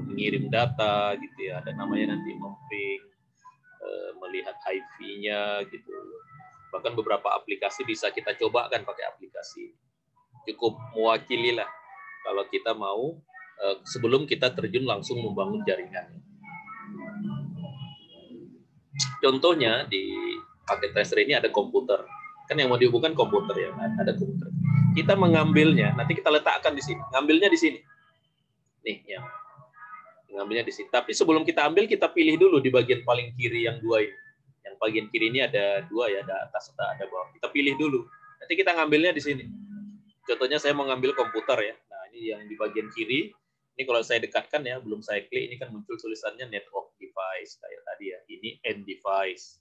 mengirim data gitu ya, ada namanya nanti mapping, melihat HIV-nya gitu. Bahkan beberapa aplikasi bisa kita coba kan pakai aplikasi. Cukup mewakili lah kalau kita mau sebelum kita terjun langsung membangun jaringan. Contohnya di paket tracer ini ada komputer. Kan yang mau dihubungkan komputer ya, ada komputer. Kita mengambilnya, nanti kita letakkan di sini. Ngambilnya di sini. Nih, ya. Ngambilnya di sini. Tapi sebelum kita ambil, kita pilih dulu di bagian paling kiri yang dua ini. Yang bagian kiri ini ada dua ya, ada atas, ada bawah. Kita pilih dulu. Nanti kita ngambilnya di sini. Contohnya saya mau ngambil komputer ya. Nah, ini yang di bagian kiri. Ini kalau saya dekatkan ya, belum saya klik, ini kan muncul tulisannya network device kayak tadi ya. Ini end device.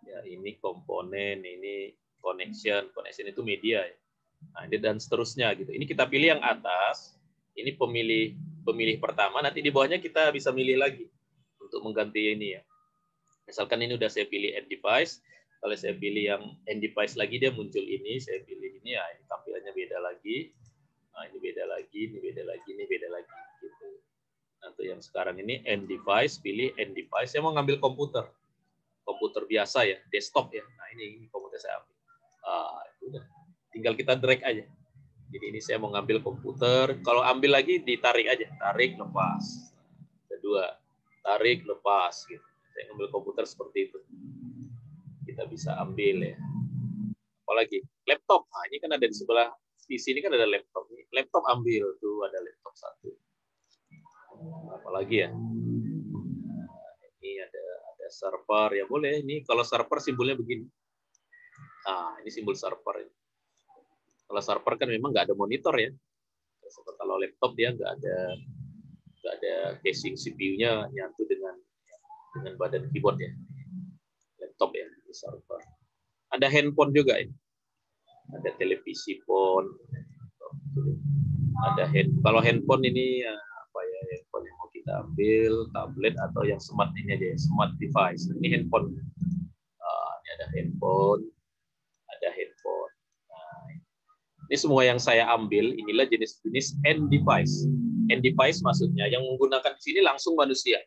Ya, ini komponen, ini connection itu media ya. Nah, ini dan seterusnya gitu. Ini kita pilih yang atas. Ini pemilih pertama, nanti di bawahnya kita bisa milih lagi untuk mengganti ini ya. Misalkan ini udah saya pilih end device, kalau saya pilih yang end device lagi dia muncul ini, saya pilih ini ya, ini tampilannya beda lagi. Nah, ini beda lagi, ini beda lagi, ini beda lagi gitu. Nah, untuk yang sekarang ini end device, pilih end device. Saya mau ngambil komputer biasa ya, desktop ya. Nah, ini komputer saya ambil. Itu udah. Tinggal kita drag aja. Jadi ini saya mau ngambil komputer. Kalau ambil lagi ditarik aja, tarik lepas. Kedua, tarik lepas. Gitu. Saya ngambil komputer seperti itu. Kita bisa ambil ya. Apalagi laptop. Nah, ini kan ada di sebelah. Di sini kan ada laptop. Laptop ambil tuh ada laptop satu. Apalagi ya. Ini ada server ya boleh. Ini kalau server simbolnya begini. Ini simbol server. Kalau server kan memang nggak ada monitor ya. Kalau laptop dia nggak ada casing CPU-nya nyatu dengan badan keyboard ya. Laptop ya, server. Ada handphone juga ini. Ada televisi phone. Ada kalau handphone ini apa ya, handphone yang mau kita ambil, tablet atau yang smart ini aja ya, smart device. Ini handphone. Ini ada handphone. Ini semua yang saya ambil, inilah jenis-jenis end device. End device maksudnya yang menggunakan di sini langsung manusia.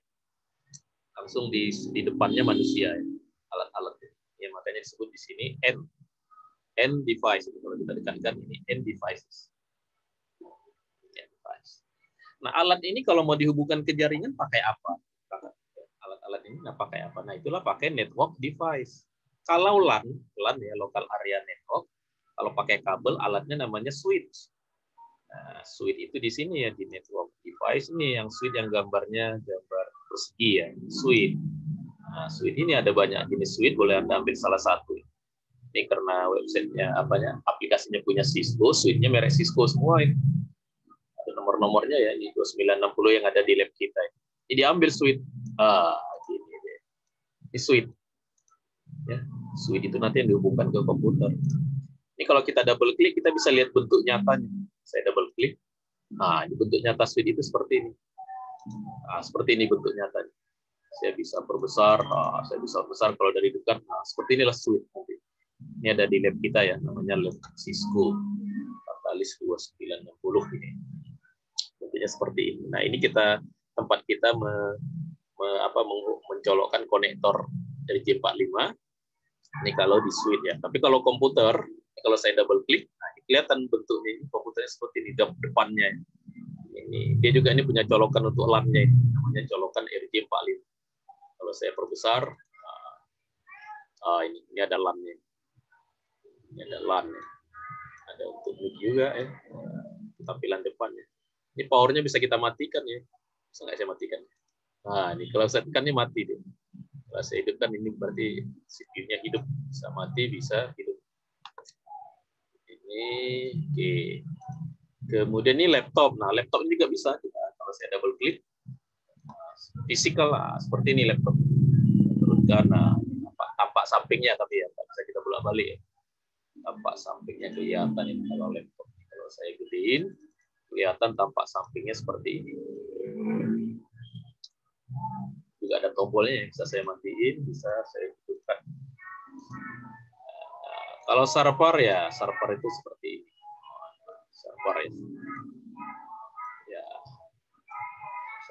Langsung di depannya manusia, ya. Alat-alat. Ya, makanya disebut di sini end device. Kalau kita dekatkan ini end devices. Nah, alat ini kalau mau dihubungkan ke jaringan pakai apa? Alat-alat ini pakai apa? Nah, itulah pakai network device. Kalau LAN ya, local area network, kalau pakai kabel, alatnya namanya switch. Nah, switch itu di sini ya, di network device ini yang switch yang gambarnya gambar persegi ya, switch. Nah, switch ini ada banyak jenis switch, boleh Anda ambil salah satu. Ini karena websitenya aplikasinya punya Cisco, switchnya merek Cisco semua ini. Ada nomor-nomornya ya, ini 2960 yang ada di lab kita. Ini diambil switch. Ini switch. Ya, switch itu nanti yang dihubungkan ke komputer. Ini kalau kita double klik, kita bisa lihat bentuk nyatanya. Saya double klik. Nah, ini bentuk nyata switch itu seperti ini. Nah, seperti ini bentuk nyatanya. Saya bisa perbesar, saya bisa besar kalau dari dekat. Nah, seperti inilah switch. Ini ada di lab kita ya, namanya lab Cisco. Fatalis 2960 ini. Bentuknya seperti ini. Nah, ini tempat kita mencolokkan konektor dari J45. Ini kalau di switch ya. Tapi kalau komputer, kalau saya double klik, nah ini kelihatan bentuknya ini komputernya seperti ini depannya. Ini dia juga ini punya colokan untuk LAN-nya, namanya colokan RJ45. Kalau saya perbesar, ini ada LAN-nya. Ini ada LAN-nya. Ada untuk mic juga ya. Tampilan depannya. Ini powernya bisa kita matikan ya. Bisa nggak saya matikan? Nah, ini kalau saya tekan ini mati deh. Kalau saya hidupkan ini berarti CPU-nya hidup, bisa mati, bisa hidup. Ini oke. Kemudian ini laptop. Nah, laptop ini juga bisa kalau saya double klik, fisikal lah, seperti ini laptop. Turunkan tampak sampingnya tapi ya bisa kita bolak-balik ya. Tampak sampingnya kelihatan ini kalau laptop. Kalau saya gedein, kelihatan tampak sampingnya seperti ini. Juga ada tombolnya yang bisa saya matiin, bisa saya hidupkan. Kalau server ya, server itu seperti ini. Server ya.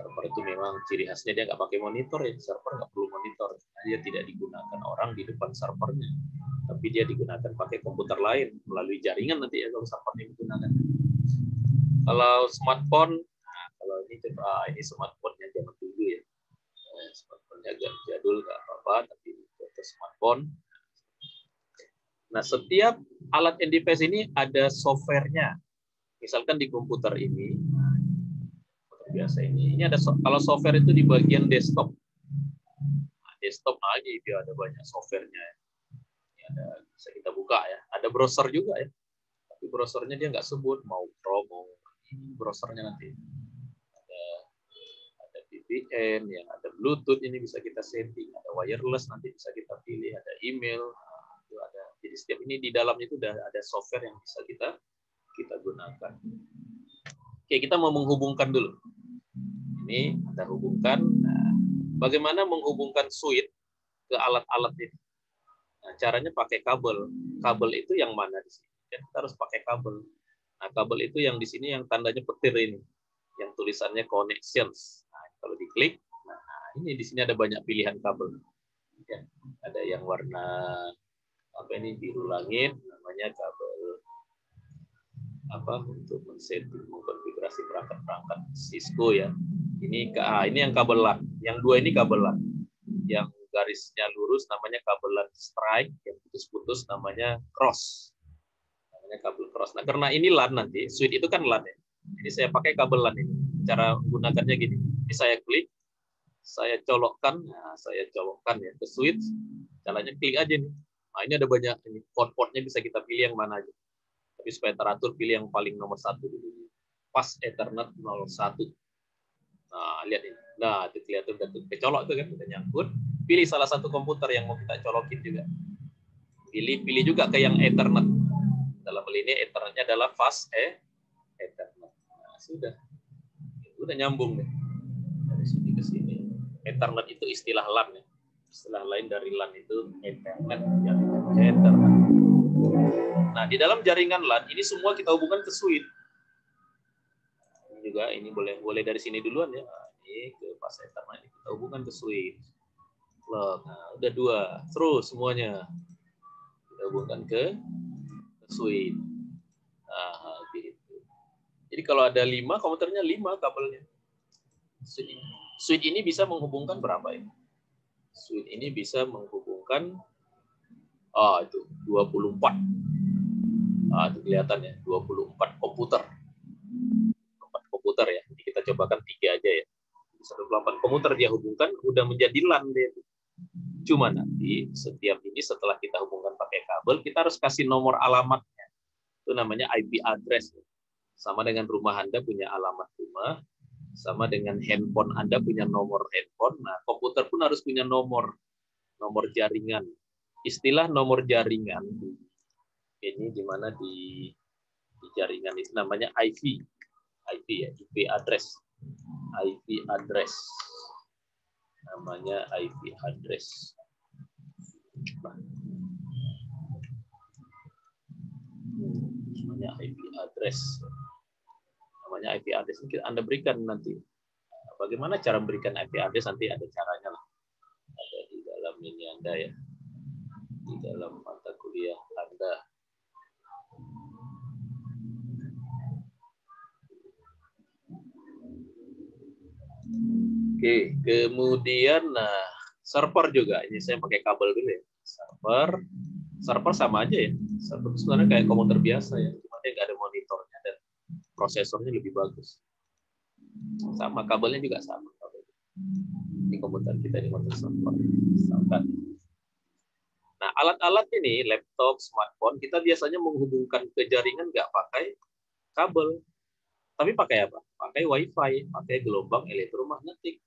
Server itu memang ciri khasnya dia nggak pakai monitor ya. Server nggak perlu monitor. Dia tidak digunakan orang di depan servernya, tapi dia digunakan pakai komputer lain melalui jaringan nanti ya kalau servernya digunakan. Kalau smartphone, nah kalau ini smartphone-nya zaman dulu ya. Smartphone-nya agak jadul nggak apa-apa, tapi itu smartphone. Nah, setiap alat and device ini ada software-nya. Misalkan di komputer ini, biasa ini ada kalau software itu di bagian desktop. Nah, desktop aja dia ada banyak software-nya. Ini ada bisa kita buka ya. Ada browser juga ya. Tapi browsernya dia nggak sebut mau Chrome mau ini browsernya nanti. Ada VPN ya, ada Bluetooth ini bisa kita setting, ada wireless nanti bisa kita pilih, ada email. Itu ada. Jadi setiap ini di dalamnya itu ada software yang bisa kita gunakan. Oke, kita mau menghubungkan dulu. Ini kita hubungkan. Nah, bagaimana menghubungkan switch ke alat-alat ini? Nah, caranya pakai kabel. Kabel itu yang mana di sini? Kita harus pakai kabel. Nah, kabel itu yang di sini yang tandanya petir ini, yang tulisannya connections. Nah, kalau diklik, nah ini di sini ada banyak pilihan kabel. Ya, ada yang warna apa ini biru langit, namanya kabel apa untuk men-setting mengkonfigurasi perangkat-perangkat Cisco ya. Ini yang kabel LAN. Yang dua ini kabel LAN. Yang garisnya lurus namanya kabel LAN strike, yang putus-putus namanya cross. Namanya kabel cross. Nah, karena ini LAN nanti, switch itu kan LAN ya. Jadi saya pakai kabel LAN ini. Cara menggunakannya gini. Ini saya klik, saya colokkan, ya ke switch. Caranya klik aja nih. Nah, ini ada banyak ini port-portnya bisa kita pilih yang mana aja. Tapi supaya teratur pilih yang paling nomor 1 dulu. Pas Ethernet 01. Nah, lihat ini. Nah, itu kelihatan udah kecolok tuh kan, udah nyangkut. Pilih salah satu komputer yang mau kita colokin juga. Pilih juga ke yang Ethernet. Dalam hal ini Ethernetnya adalah fast Ethernet. Nah, sudah. Udah nyambung deh. Dari sini ke sini. Ethernet itu istilah LAN ya. Istilah lain dari LAN itu Ethernet. Ethernet. Nah, di dalam jaringan LAN ini semua kita hubungkan ke switch. Ini juga ini boleh dari sini duluan ya. Nah, ini ke pas Ethernet ini kita hubungkan ke switch. Nah, udah 2. Terus semuanya kita hubungkan ke switch. Nah, gitu. Jadi kalau ada 5 komputernya 5 kabelnya. Switch ini bisa menghubungkan berapa ya? Switch ini bisa menghubungkan itu 24. Itu kelihatan ya, 24 komputer. 4 komputer ya. Jadi kita cobakan 3 aja ya. 128 komputer dia hubungkan, udah menjadi LAN dia. Cuma nanti setiap ini setelah kita hubungkan pakai kabel, kita harus kasih nomor alamatnya. Itu namanya IP address. Sama dengan rumah Anda punya alamat rumah, sama dengan handphone Anda punya nomor handphone. Nah, komputer pun harus punya nomor jaringan. Istilah nomor jaringan ini di mana di jaringan itu namanya IP ya, IP address. IP address. Namanya IP address. Namanya IP address. Namanya IP address ini Anda berikan nanti. Bagaimana cara memberikan IP address nanti ada caranya lah. Ada di dalam ini Anda ya. Di dalam mata kuliah Anda. Oke, kemudian server juga. Ini saya pakai kabel dulu ya. Server sama aja ya. Server sebenarnya kayak komputer biasa ya. Cuma dia nggak ada monitornya dan prosesornya lebih bagus. Sama kabelnya juga sama. Di komputer kita di komputer server. Misalkan. Nah, alat-alat ini, laptop, smartphone, kita biasanya menghubungkan ke jaringan nggak pakai kabel. Tapi pakai apa? Pakai WiFi, pakai gelombang elektromagnetik.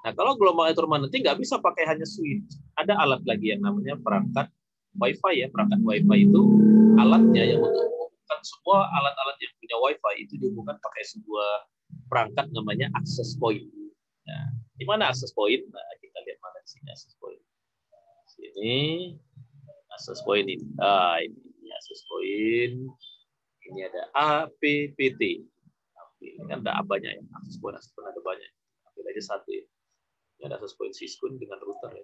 Nah, kalau gelombang elektromagnetik nggak bisa pakai hanya switch. Ada alat lagi yang namanya perangkat WiFi ya. Perangkat WiFi itu alatnya yang untuk menghubungkan semua alat-alat yang punya WiFi itu dihubungkan pakai sebuah perangkat namanya access point. Nah, di mana access point? Nah, kita lihat mana di sini access point. Sini access point ini. Ini access point. Ini ada APPT. Ini kan ada banyak ya. Access point ada banyak. aja satu ya. Ini ada access point Cisco dengan router ya.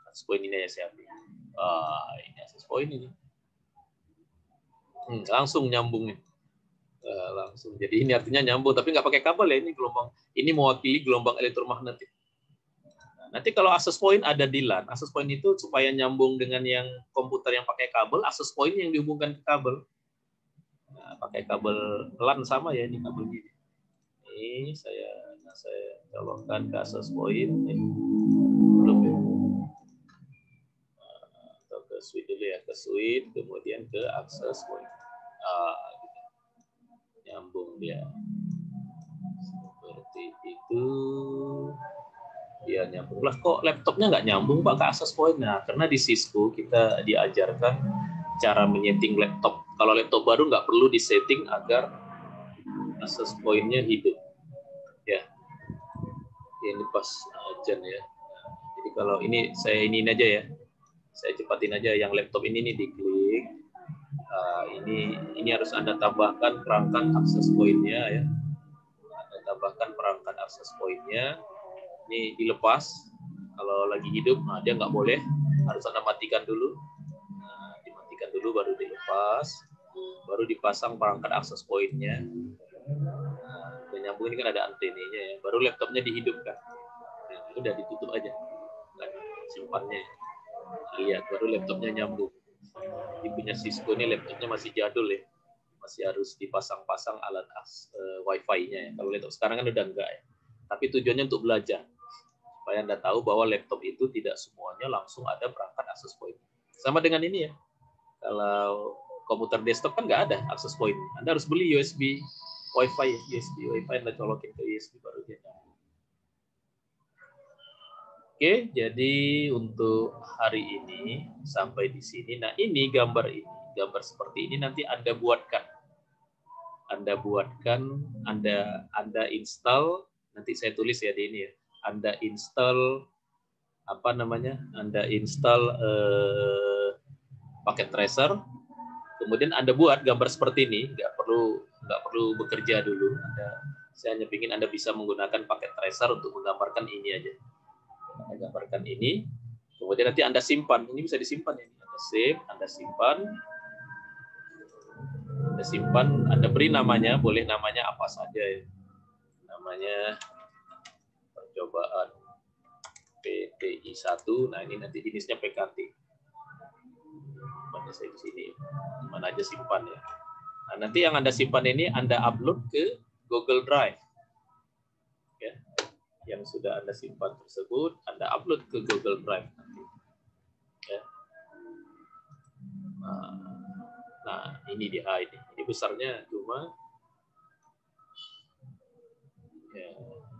Access point ini ya saya ambil. Ini access point ini. Langsung nyambung nih. Langsung. Jadi ini artinya nyambung, tapi nggak pakai kabel ya. Ini gelombang. Ini mewakili gelombang elektromagnetik. Nanti kalau access point ada di LAN, access point itu supaya nyambung dengan yang komputer yang pakai kabel, access point yang dihubungkan ke kabel. Nah, pakai kabel LAN sama ya, ini kabel gini. Ini saya colokkan ke access point. Belum ya. Atau ke switch dulu ya, ke switch, kemudian ke access point. Gitu. Nyambung dia. Seperti itu. Dia nyambung. Lah kok laptopnya nggak nyambung Pak ke access point? Nah, karena di Cisco kita diajarkan cara menyeting laptop. Kalau laptop baru nggak perlu disetting agar access point-nya hidup. Ya, ini pas ajan ya. Nah, jadi kalau ini saya iniin aja ya, saya cepatin aja. Yang laptop ini nih diklik. Ini harus Anda tambahkan perangkat access point-nya ya. Anda tambahkan perangkat access point-nya. Ini dilepas, kalau lagi hidup, nah dia nggak boleh, harus Anda matikan dulu. Nah, dimatikan dulu baru dilepas, baru dipasang perangkat access point-nya. Nah, udah nyambung, ini kan ada antenanya ya, baru laptopnya dihidupkan. Nah, udah ditutup aja, nah, simpannya. Lihat, baru laptopnya nyambung. Di punya Cisco ini laptopnya masih jadul ya, masih harus dipasang-pasang alat Wi-Fi-nya ya. Kalau laptop sekarang kan udah enggak ya. Tapi tujuannya untuk belajar. Supaya Anda tahu bahwa laptop itu tidak semuanya langsung ada perangkat access point. Sama dengan ini ya. Kalau komputer desktop kan nggak ada access point. Anda harus beli USB Wi-Fi, Anda colokin ke USB baru dia nyambung. Oke, jadi untuk hari ini sampai di sini. Nah, ini gambar seperti ini nanti Anda buatkan. Anda install, nanti saya tulis ya di ini ya. Anda install paket tracer, kemudian Anda buat gambar seperti ini, nggak perlu bekerja dulu. Saya hanya ingin Anda bisa menggunakan paket tracer untuk menggambarkan ini aja. Anda gambarkan ini, kemudian nanti Anda simpan. Ini bisa disimpan ini. Anda save, Anda simpan, Anda beri namanya, boleh namanya apa saja ya. Namanya percobaan PTI 1. Nah, ini nanti jenisnya PKT. Mana saya di sini. Mana aja simpan ya. Nah, nanti yang Anda simpan ini Anda upload ke Google Drive. Ya. Yang sudah Anda simpan tersebut Anda upload ke Google Drive nanti. Ya. Nah, ini dia ini. Ini besarnya cuma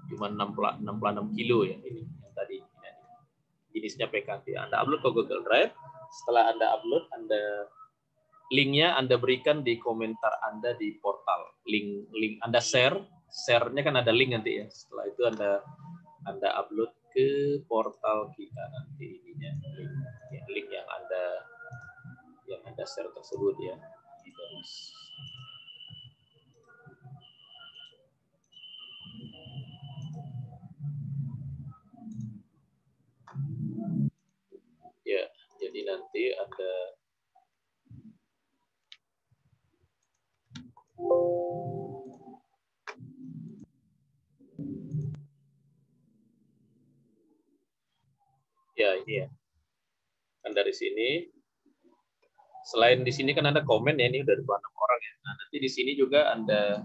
66 kilo ya ini yang tadi. Jenisnya PKT. Anda upload ke Google Drive. Setelah Anda upload, linknya Anda berikan di komentar Anda di portal. Link Anda share-nya kan ada link nanti ya. Setelah itu Anda upload ke portal kita nanti ininya link yang Anda share tersebut ya. Ya, jadi nanti Anda ya ini ya. Kan dari sini, selain di sini kan Anda komen ya, ini udah 26 orang ya. Nah, nanti di sini juga Anda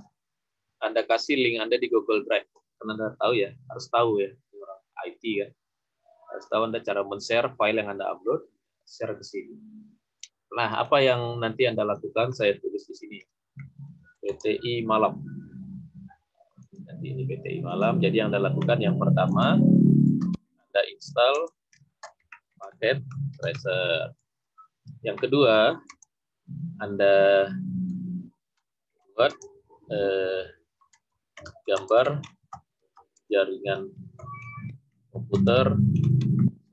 kasih link Anda di Google Drive. Karena Anda tahu ya, harus tahu ya, orang IT kan. Harus tahu Anda cara men-share file yang Anda upload, share ke sini. Nah, apa yang nanti Anda lakukan, saya tulis di sini. PTI malam. Nanti ini PTI malam. Jadi yang Anda lakukan yang pertama, Anda install paket tracer. Yang kedua, Anda buat gambar jaringan komputer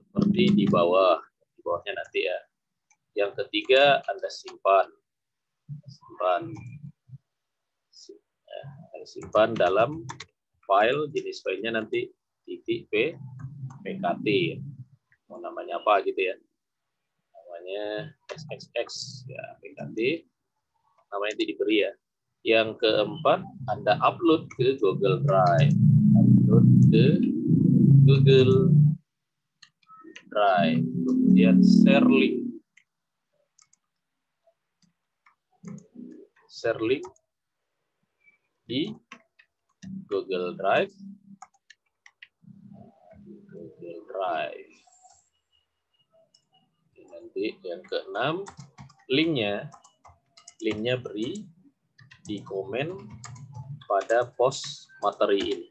seperti di bawahnya nanti ya. Yang ketiga, Anda simpan dalam file, jenis filenya nanti PKT, mau namanya apa gitu ya, namanya XXX ya, PKT namanya itu diberi ya. Yang keempat, Anda upload ke Google Drive, upload ke Google Drive, kemudian share link di Google Drive. Nanti yang keenam, linknya beri di komen pada post materi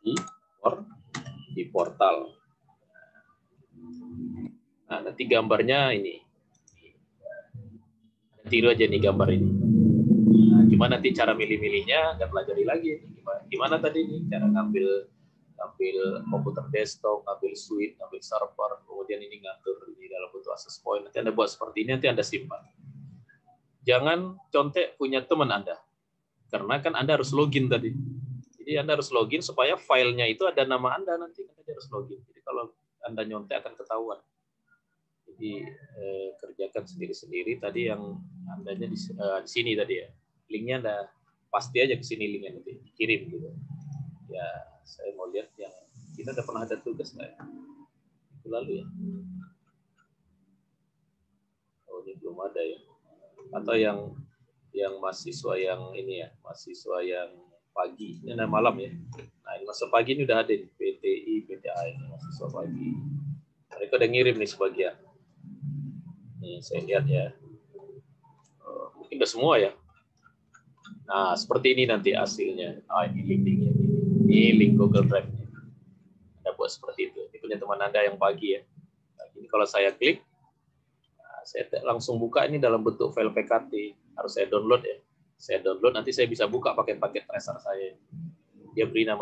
ini di portal. Nah, nanti gambarnya ini. Tiru aja nih gambar ini. Nah, cuma nanti cara milih-milihnya Anda pelajari lagi. Gimana tadi nih cara ngambil komputer desktop, ngambil suite, ngambil server, kemudian ini ngatur di dalam bentuk access point. Nanti Anda buat seperti ini, nanti Anda simpan. Jangan contek punya teman Anda. Karena kan Anda harus login tadi. Jadi Anda harus login supaya filenya itu ada nama Anda nanti. Anda harus login. Jadi kalau Anda nyontek akan ketahuan. Jadi kerjakan sendiri-sendiri tadi yang Andanya di sini tadi ya. Linknya Anda pasti aja ke sini linknya nanti kirim gitu. Ya, saya mau lihat yang kita udah pernah ada tugas nggak ya? Itu lalu ya. Oh, ini belum ada ya. Atau yang mahasiswa yang ini ya, mahasiswa yang pagi, ini malam ya. Nah, ini masa pagi ini udah ada di PTI, PTA ini mahasiswa pagi. Mereka udah ngirim nih sebagian. Nih saya lihat ya. Mungkin udah semua ya. Nah, seperti ini nanti hasilnya. Ini linknya. Ini link Google Drive. Anda buat seperti itu. Ini punya teman Anda yang pagi ya. Nah, ini kalau saya klik, saya langsung buka ini dalam bentuk file PKT. Harus saya download ya. Saya download, nanti saya bisa buka pakai paket tracer saya. Dia beri nama